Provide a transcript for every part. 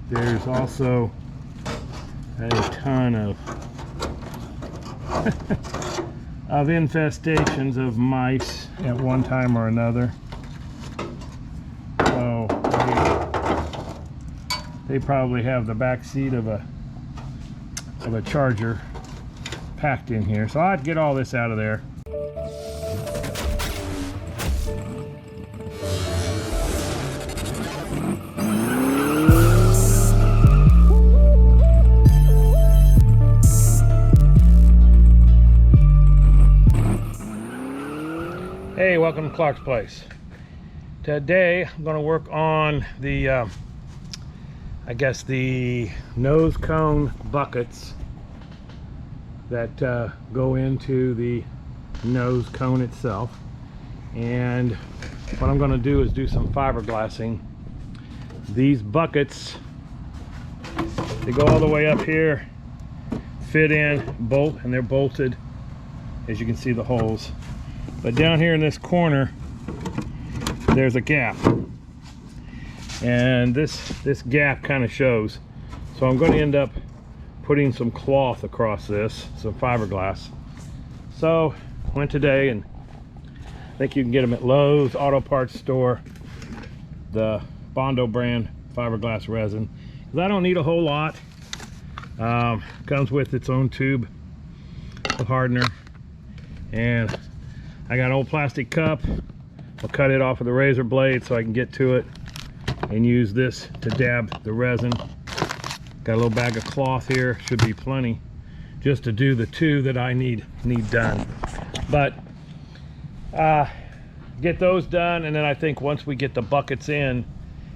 there's also a ton of of infestations of mice at one time or another. So they probably have the back seat of a Charger packed in here. So I'd get all this out of there. Hey, welcome to Clark's Place. Today I'm going to work on the I guess the nose cone buckets that go into the nose cone itself. And what I'm going to do is do some fiberglassing. These buckets, they go all the way up here, fit in, bolt, and they're bolted. As you can see, the holes. But down here in this corner, there's a gap, and this gap kind of shows. So I'm going to end up putting some cloth across this, some fiberglass. So went today, and I think you can get them at Lowe's Auto Parts store, the Bondo brand fiberglass resin, because I don't need a whole lot. Comes with its own tube of hardener, and I got an old plastic cup. I'll cut it off with a razor blade so I can get to it and use this to dab the resin. Got a little bag of cloth here, should be plenty, just to do the two that I need done. But get those done, and then I think once we get the buckets in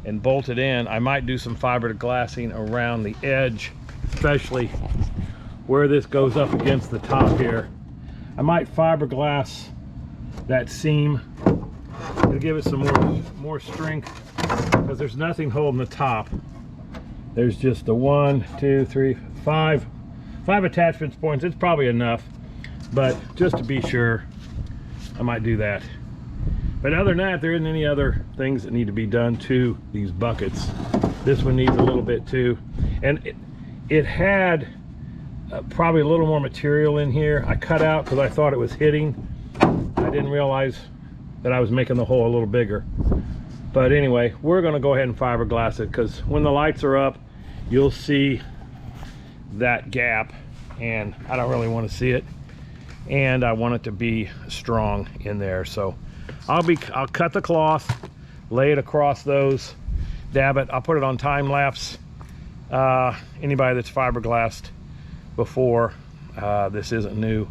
and bolted in, I might do some fiberglassing around the edge, especially where this goes up against the top here. I might fiberglass that seam to give it some more strength, because there's nothing holding the top. There's just the 1, 2, 3, 5 attachment points. It's probably enough, but just to be sure, I might do that. But other than that, there isn't any other things that need to be done to these buckets. This one needs a little bit too, and it had probably a little more material in here. I cut out because I thought it was hitting. I didn't realize that I was making the hole a little bigger. But anyway, we're going to go ahead and fiberglass it, because when the lights are up, you'll see that gap, and I don't really want to see it, and I want it to be strong in there. So I'll cut the cloth, lay it across those, dab it. I'll put it on time lapse. Anybody that's fiberglassed before, this isn't new.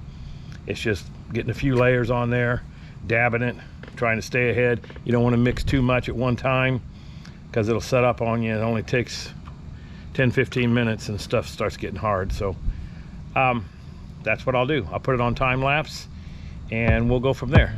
It's just getting a few layers on there, dabbing it, trying to stay ahead. You don't want to mix too much at one time, because it'll set up on you. It only takes 10-15 minutes and stuff starts getting hard. So that's what I'll do. I'll put it on time lapse and we'll go from there.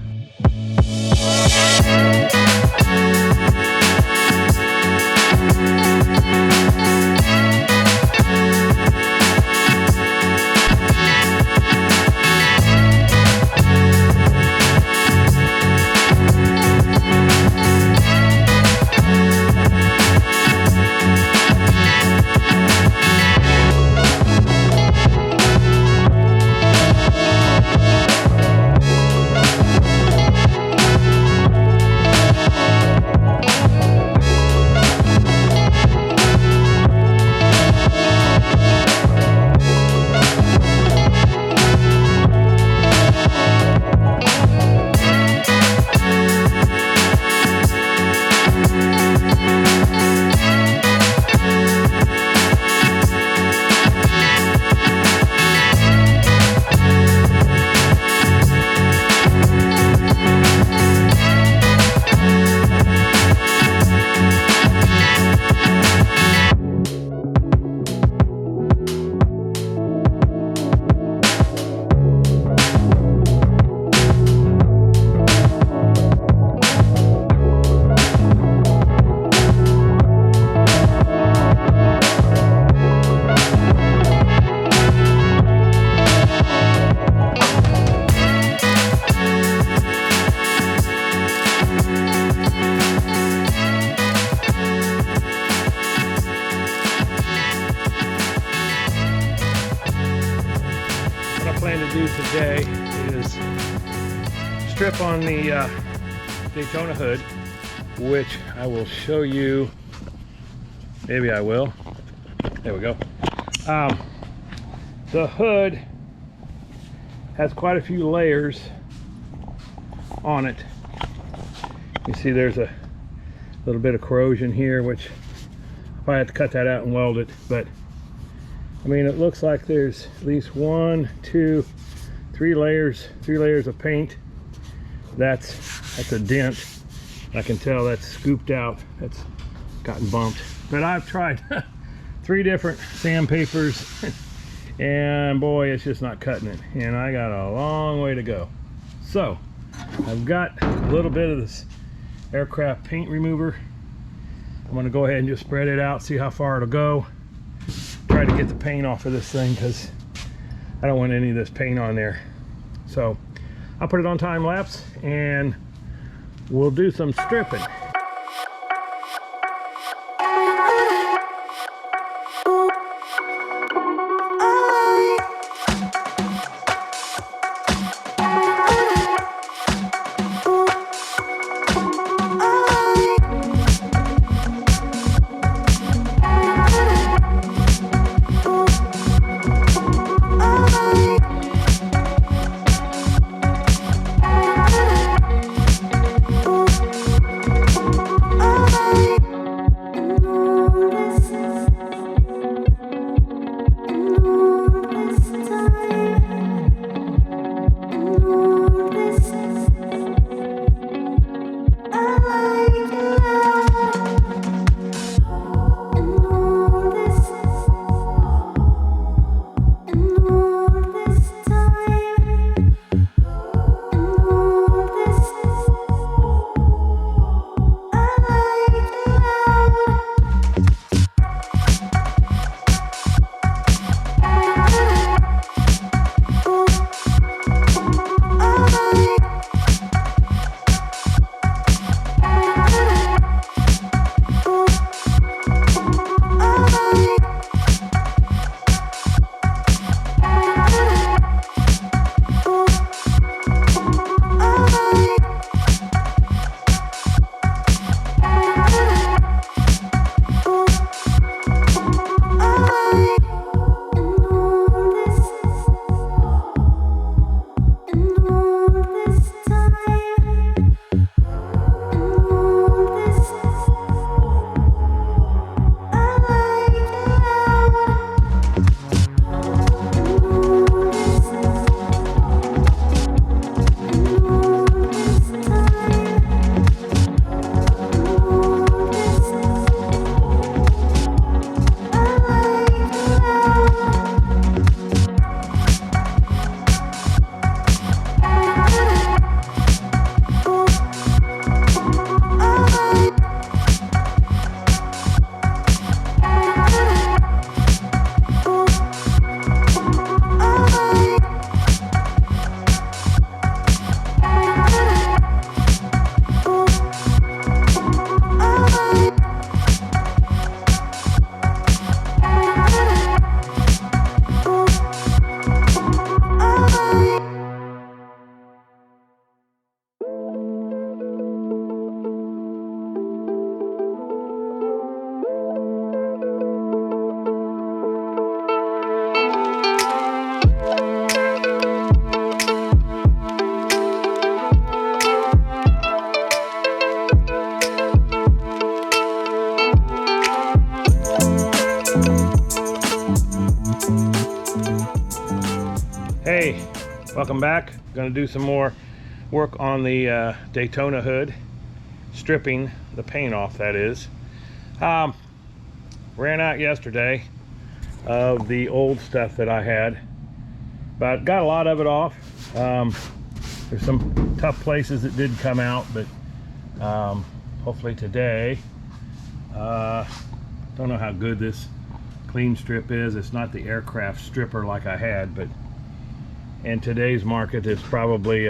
to do today is strip on the Daytona hood, which I will show you. Maybe I will. There we go. The hood has quite a few layers on it. You see there's a little bit of corrosion here, which I have to cut that out and weld it, but I mean, it looks like there's at least 1, 2, 3 layers of paint. That's a dent. I can tell that's scooped out. That's gotten bumped. But I've tried 3 different sandpapers, and boy, it's just not cutting it. And I got a long way to go. So I've got a little bit of this aircraft paint remover. I'm going to go ahead and just spread it out, see how far it'll go. Try to get the paint off of this thing because I don't want any of this paint on there. So I'll put it on time lapse and we'll do some stripping. Hey, welcome back. Gonna do some more work on the Daytona hood, stripping the paint off, that is. Ran out yesterday of the old stuff that I had, but got a lot of it off. There's some tough places that did come out, but hopefully today, don't know how good this clean strip is. It's not the aircraft stripper like I had, but in today's market it's probably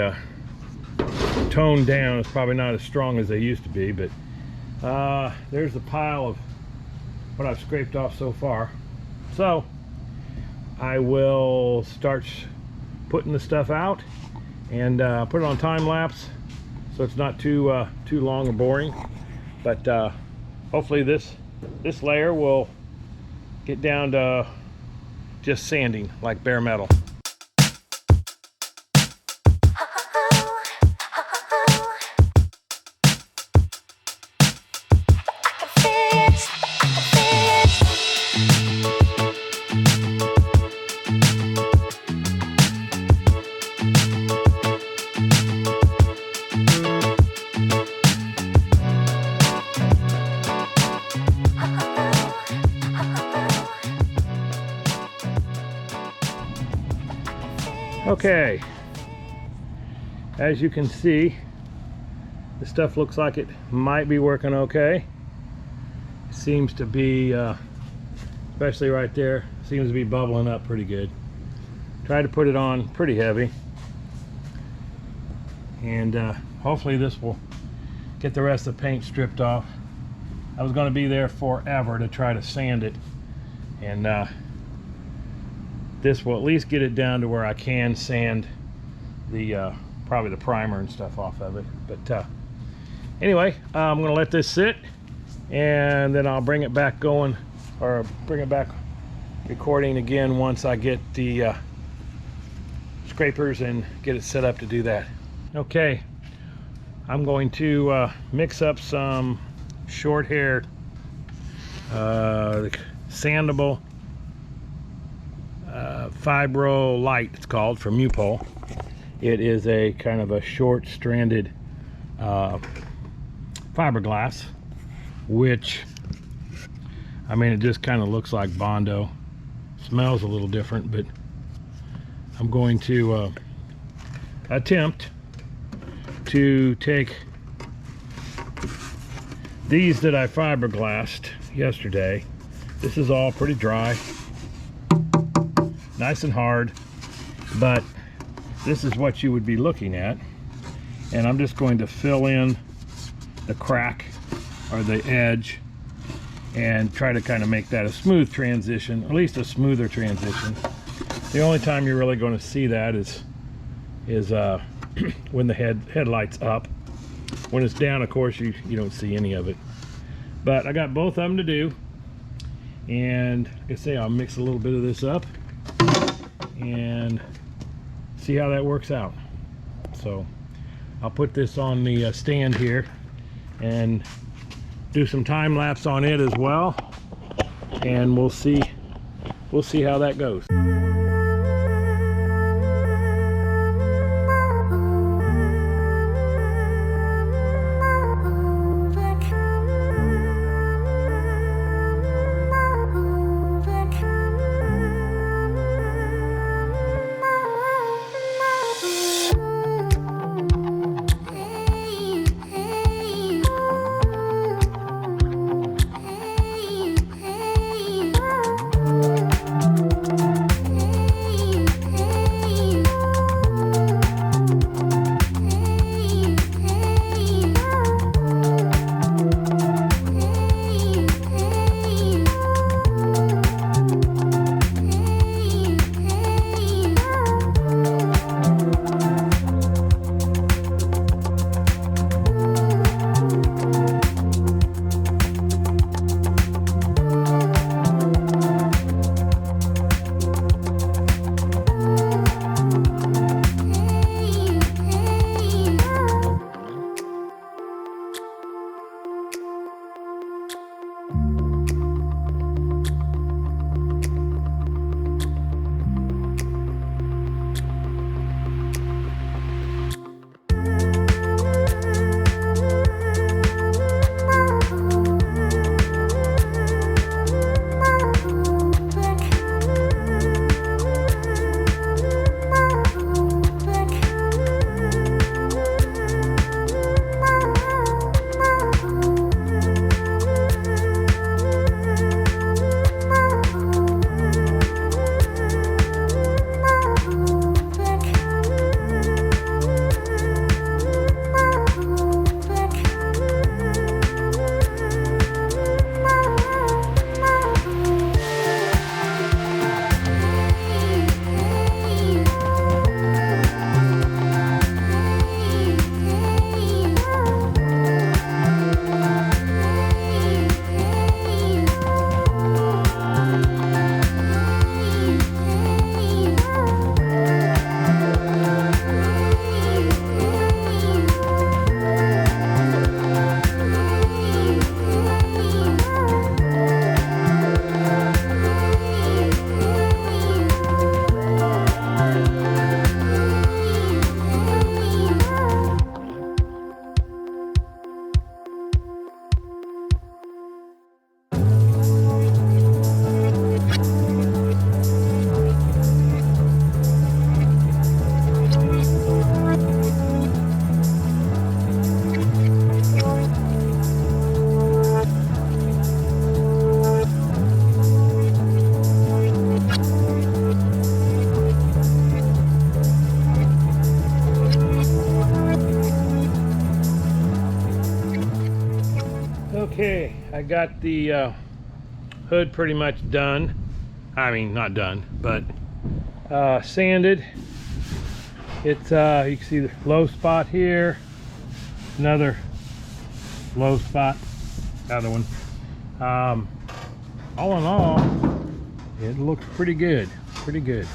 toned down. It's probably not as strong as they used to be, but there's a pile of what I've scraped off so far. So I will start putting the stuff out, and put it on time lapse so it's not too long or boring. But hopefully this layer will get down to just sanding like bare metal. Okay, as you can see, the stuff looks like it might be working okay. It seems to be, especially right there, seems to be bubbling up pretty good. Tried to put it on pretty heavy, and hopefully this will get the rest of the paint stripped off. I was going to be there forever to try to sand it, and this will at least get it down to where I can sand the probably the primer and stuff off of it. But anyway, I'm going to let this sit, and then I'll bring it back going, or bring it back recording again once I get the scrapers and get it set up to do that. Okay, I'm going to mix up some short hair sandable Fibro Light, it's called, from Upol. It is a kind of a short stranded fiberglass, which, I mean, it just kind of looks like Bondo. Smells a little different, but I'm going to attempt to take these that I fiberglassed yesterday. This is all pretty dry, nice and hard, but this is what you would be looking at. And I'm just going to fill in the crack or the edge and try to kind of make that a smooth transition, at least a smoother transition. The only time you're really going to see that is when the headlight's up. When it's down, of course, you don't see any of it. But I got both of them to do, and like I say, I'll mix a little bit of this up and see how that works out. So I'll put this on the stand here and do some time lapse on it as well, and we'll see how that goes. got the hood pretty much done. I mean, not done, but sanded. It's you can see the low spot here, another low spot, another one. All in all, it looks pretty good, pretty good.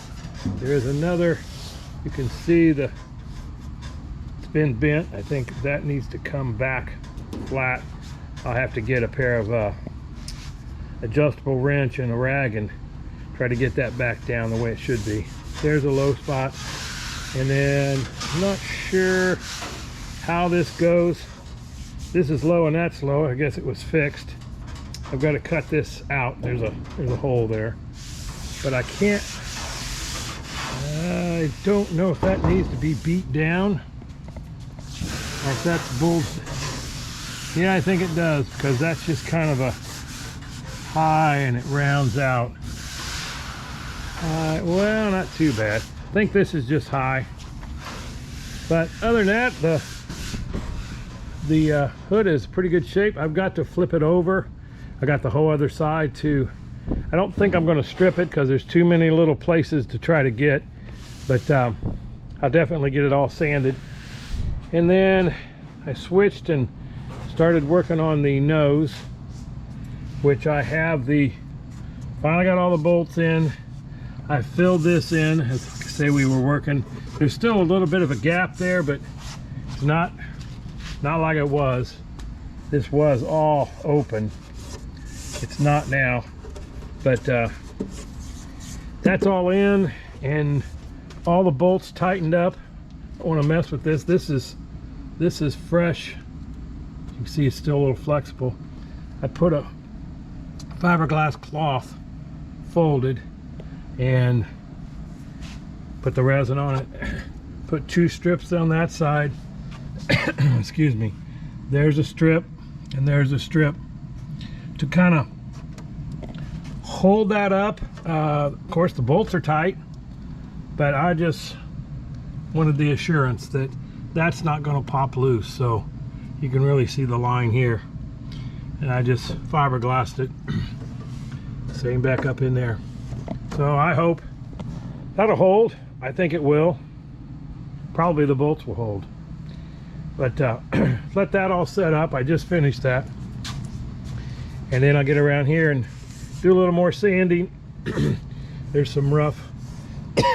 There's another, you can see it's been bent. I think that needs to come back flat. I'll have to get a pair of adjustable wrench and a rag and try to get that back down the way it should be. There's a low spot. And then I'm not sure how this goes. This is low and that's low. I guess it was fixed. I've got to cut this out. There's a hole there, but I can't. I don't know if that needs to be beat down or if that's bullshit. Yeah, I think it does, because that's just kind of a high and it rounds out. Well, not too bad. I think this is just high. But other than that, the hood is pretty good shape. I've got to flip it over. I got the whole other side too. I don't think I'm going to strip it because there's too many little places to try to get. But I'll definitely get it all sanded. And then I switched and started working on the nose, which I have finally got all the bolts in. I filled this in, as I say we were working. There's still a little bit of a gap there, but it's not like it was. This was all open. It's not now, but that's all in and all the bolts tightened up. I don't want to mess with this. This is fresh. You can see it's still a little flexible. I put a fiberglass cloth folded and put the resin on it. Put 2 strips on that side. Excuse me. There's a strip and there's a strip to kind of hold that up. Of course the bolts are tight, but I just wanted the assurance that that's not going to pop loose. So you can really see the line here, and I just fiberglassed it. Same back up in there. So I hope that'll hold. I think it will. Probably the bolts will hold. But let that all set up. I just finished that. And then I'll get around here and do a little more sanding. There's some rough,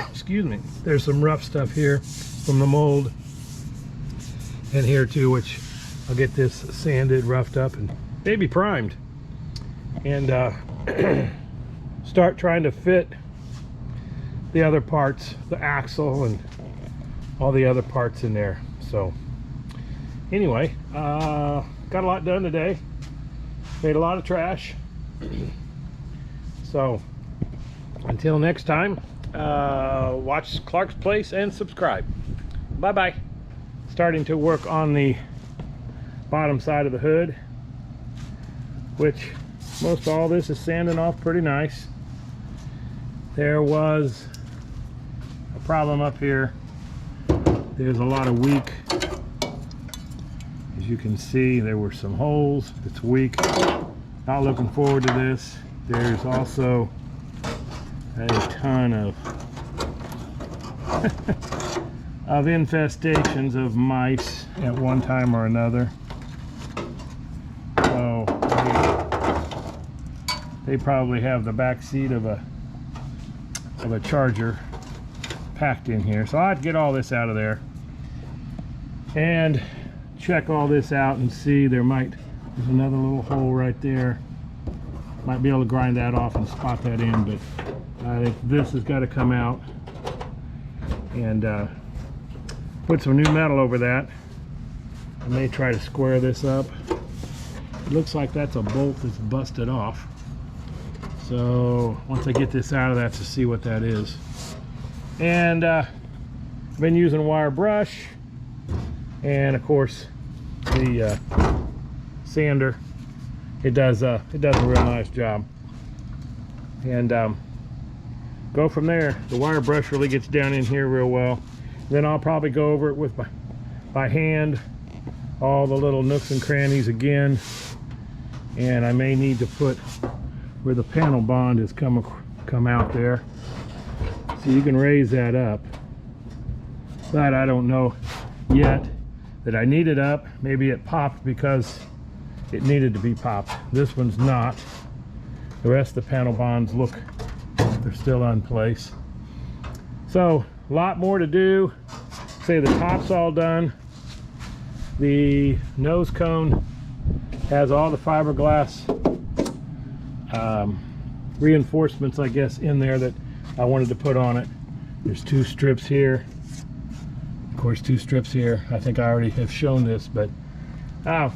excuse me, there's some rough stuff here from the mold. And here too, which I'll get this sanded, roughed up, and maybe primed. And start trying to fit the other parts, the axle and all the other parts in there. So anyway, got a lot done today. Made a lot of trash. So until next time, watch Clark's Place and subscribe. Bye bye. Starting to work on the bottom side of the hood, which most all this is sanding off pretty nice. There was a problem up here. There's a lot of weak. As you can see, there were some holes. It's weak. Not looking forward to this. There's also a ton of of infestations of mice at one time or another. So they probably have the back seat of a Charger packed in here. So I'd get all this out of there and check all this out and see. There's another little hole right there. Might be able to grind that off and spot that in, but I think this has got to come out and put some new metal over that. I may try to square this up. It looks like that's a bolt that's busted off. So once I get this out of that, to see what that is. And I've been using wire brush and of course the sander. It does a real nice job. And go from there. The wire brush really gets down in here real well. Then I'll probably go over it with my hand, all the little nooks and crannies again, and I may need to put where the panel bond has come out there, so you can raise that up. But I don't know yet that I need it up. Maybe it popped because it needed to be popped. This one's not. The rest of the panel bonds look, they're still in place. So a lot more to do. Say the top's all done. The nose cone has all the fiberglass reinforcements, I guess, in there that I wanted to put on it. There's 2 strips here. Of course, 2 strips here. I think I already have shown this, but at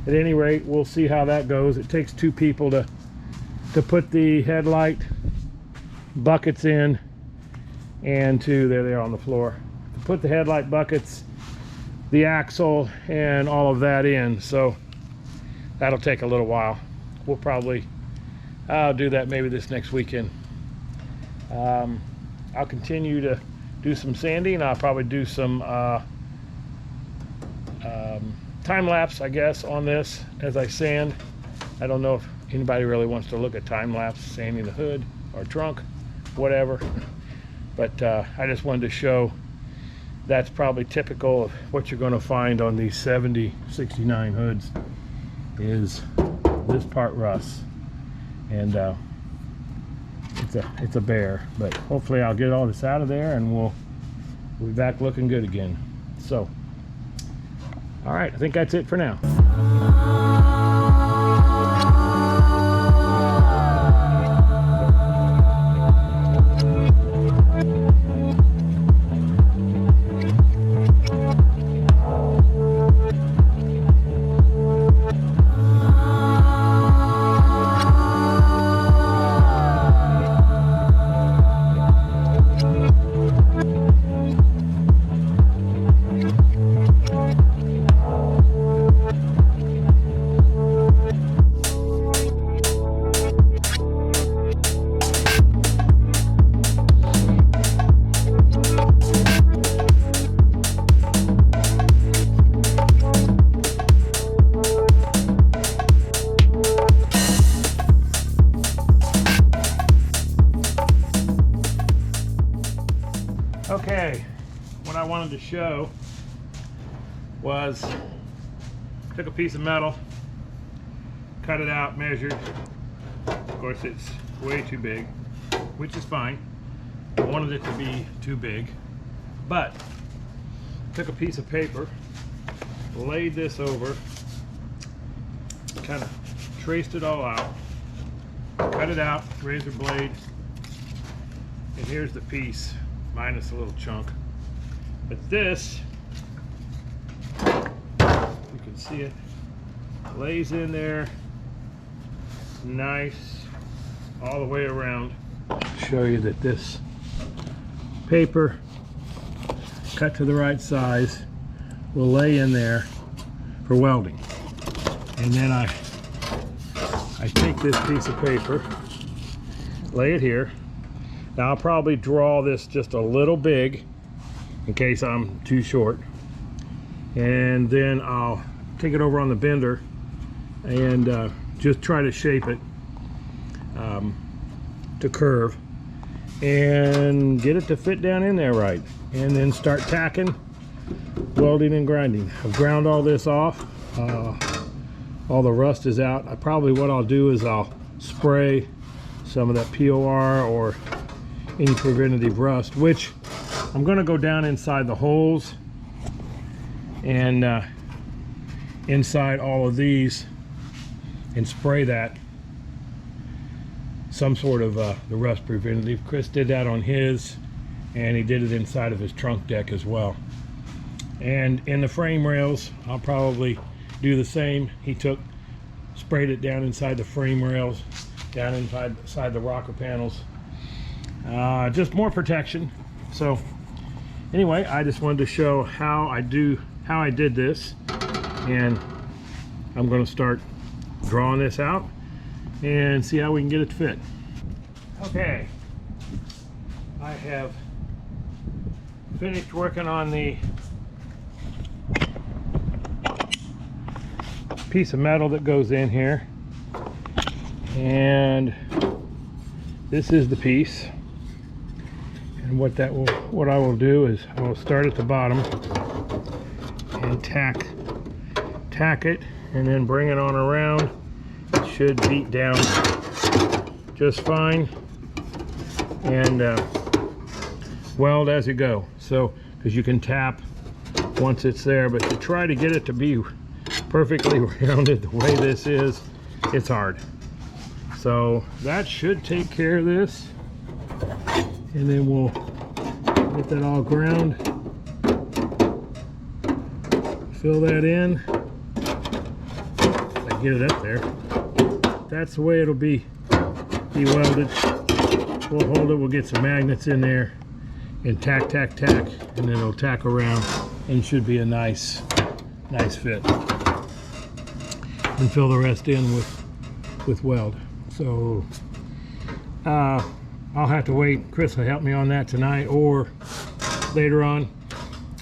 any rate, we'll see how that goes. It takes 2 people to put the headlight buckets in, and there they are on the floor, to put the headlight buckets, the axle, and all of that in. So that'll take a little while. We'll probably, I'll do that maybe this next weekend. I'll continue to do some sanding. I'll probably do some time-lapse, I guess, on this as I sand. I don't know if anybody really wants to look at time-lapse sanding the hood or trunk, whatever. But I just wanted to show that's probably typical of what you're going to find on these 70, 69 hoods, is this part rusts. And it's a bear, but hopefully I'll get all this out of there and we'll be back looking good again. So, all right, I think that's it for now. Okay, what I wanted to show was, took a piece of metal, cut it out, measured. Of course, it's way too big, which is fine. I wanted it to be too big, but took a piece of paper, laid this over, kind of traced it all out, cut it out, razor blade, and here's the piece, minus a little chunk. But this, you can see it, lays in there nice all the way around. Show you that this paper, cut to the right size, will lay in there for welding. And then I take this piece of paper, lay it here. Now I'll probably draw this just a little big in case I'm too short, and then I'll take it over on the bender and just try to shape it to curve and get it to fit down in there right, and then start tacking, welding and grinding. I've ground all this off, all the rust is out. What I'll do is I'll spray some of that POR or any preventative rust, which I'm going to go down inside the holes and inside all of these and spray that, some sort of the rust preventative. Chris did that on his, and he did it inside of his trunk deck as well. And in the frame rails, I'll probably do the same. He sprayed it down inside the frame rails, down inside the rocker panels. Just more protection. So anyway, I just wanted to show how I did this, and I'm going to start drawing this out and see how we can get it to fit. Okay, I have finished working on the piece of metal that goes in here, and this is the piece. And what I will do is I will start at the bottom and tack it, and then bring it on around. It should beat down just fine, and weld as you go. So, because you can tap once it's there, but to try to get it to be perfectly rounded the way this is, it's hard. So that should take care of this, and then we'll get that all ground, fill that in. If I get it up there, that's the way it'll be welded. We'll hold it, we'll get some magnets in there and tack, and then it'll tack around and should be a nice fit. And fill the rest in with weld. So I'll have to wait. Chris will help me on that tonight or later on,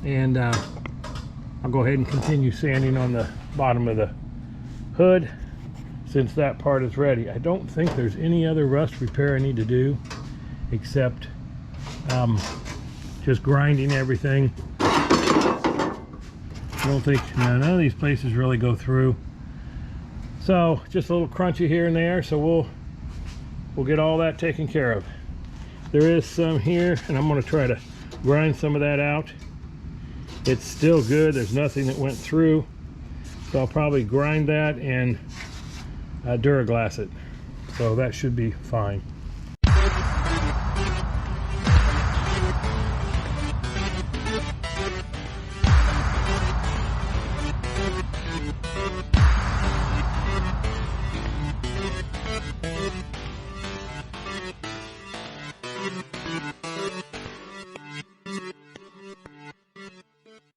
and I'll go ahead and continue sanding on the bottom of the hood since that part is ready. I don't think there's any other rust repair I need to do except just grinding everything. I don't think, no, none of these places really go through. So just a little crunchy here and there, so we'll get all that taken care of. There is some here, and I'm going to try to grind some of that out. It's still good, there's nothing that went through, so I'll probably grind that and Duraglass it, so that should be fine.